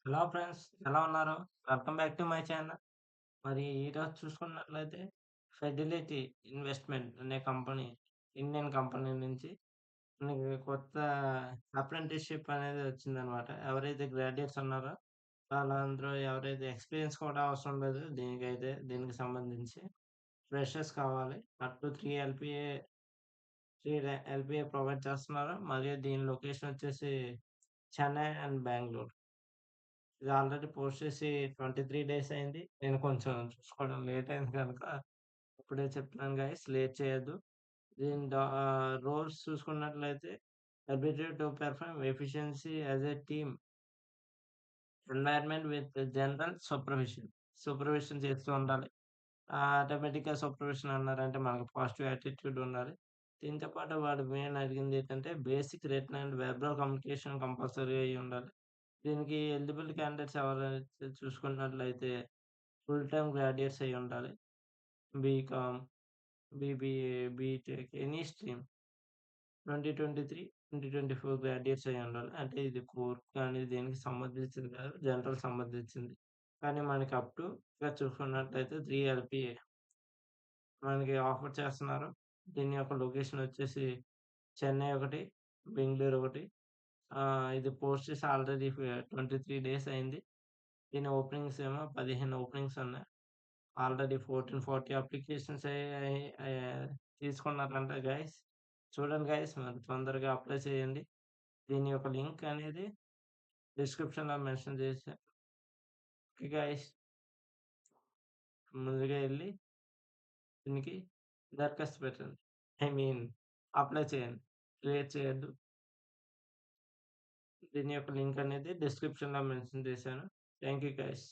Hello friends, ఎలా ఉన్నారు? Welcome back to my channel. మరి ఈరోజు చూసుకున్నట్లయితే ఫెడిలిటీ ఇన్వెస్ట్‌మెంట్ అనే కంపెనీ, ఇండియన్ కంపెనీ నుంచి మనకి కొత్త అప్రెంటిస్‌షిప్ అనేది వచ్చిందనమాట. ఎవరైతే గ్రాడ్యుయేట్స్ ఉన్నారో వాళ్ళందరూ ఎవరైతే ఎక్స్‌పీరియన్స్ కూడా అవసరం లేదు దీనికి సంబంధించి. ఫ్రెషర్స్ కావాలి. అప్ టు 3 ఎల్‌పీఏ ప్రొవైడ్ చేస్తున్నారు. మరియు దీని లొకేషన్ వచ్చేసి చెన్నై అండ్ బెంగుళూరు. ఇది ఆల్రెడీ పోస్ట్ చేసి 23 డేస్ అయింది. నేను కొంచెం చూసుకోవడం లేట్ అయింది గనుక ఇప్పుడే చెప్తున్నాను గైస్, లేట్ చేయొద్దు. రోల్స్ చూసుకున్నట్లయితే ability to perform efficiency as a team environment with general supervision చేస్తూ ఉండాలి. ఆటోమేటిక్‌గా సూపర్విషన్ అన్నారంటే మనకు పాజిటివ్ యాటిట్యూడ్ ఉండాలి. దీంతో పాటు వాడు మెయిన్ అడిగింది ఏంటంటే basic written and verbal communication compulsory అయ్యుండాలి. దీనికి ఎలిజిబుల్ క్యాండిడేట్స్ ఎవరైతే చూసుకున్నట్లయితే ఫుల్ టైమ్ గ్రాడ్యుయేట్స్ అయ్యుండాలి. BCom, BBA, BTech any stream 2023, 2024 graduates అయ్యుండాలి. అంటే ఇది కోర్ కానీ దేనికి సంబంధించింది కాదు. జనరల్ సంబంధించింది. కానీ మనకి అప్ టు ఇక చూసుకున్నట్లయితే 3 ఎల్‌పీఏ మనకి ఆఫర్ చేస్తున్నారు. దీని యొక్క లొకేషన్ వచ్చేసి చెన్నై ఒకటి, బెంగుళూరు ఒకటి. ఇది పోస్ట్ చేసి ఆల్రెడీ 23 డేస్ అయింది. దీని ఓపెనింగ్స్ ఏమో 15 ఓపెనింగ్స్ ఉన్నాయి. ఆల్రెడీ 1440 అప్లికేషన్స్ తీసుకున్నారంట గైస్. చూడండి గైస్, మరి తొందరగా అప్లై చేయండి. దీని యొక్క లింక్ అనేది డిస్క్రిప్షన్‌లో మెన్షన్ చేశా. ఓకే గైస్, ముందుగా ఎళ్లి దీనికి దరఖాస్తు పెట్టండి. ఐ మీన్ అప్లై చేయండి. లేట్ చేయొద్దు. దీని యొక్క లింక్ అనేది డిస్క్రిప్షన్‌లో మెన్షన్ చేశాను. Thank you guys.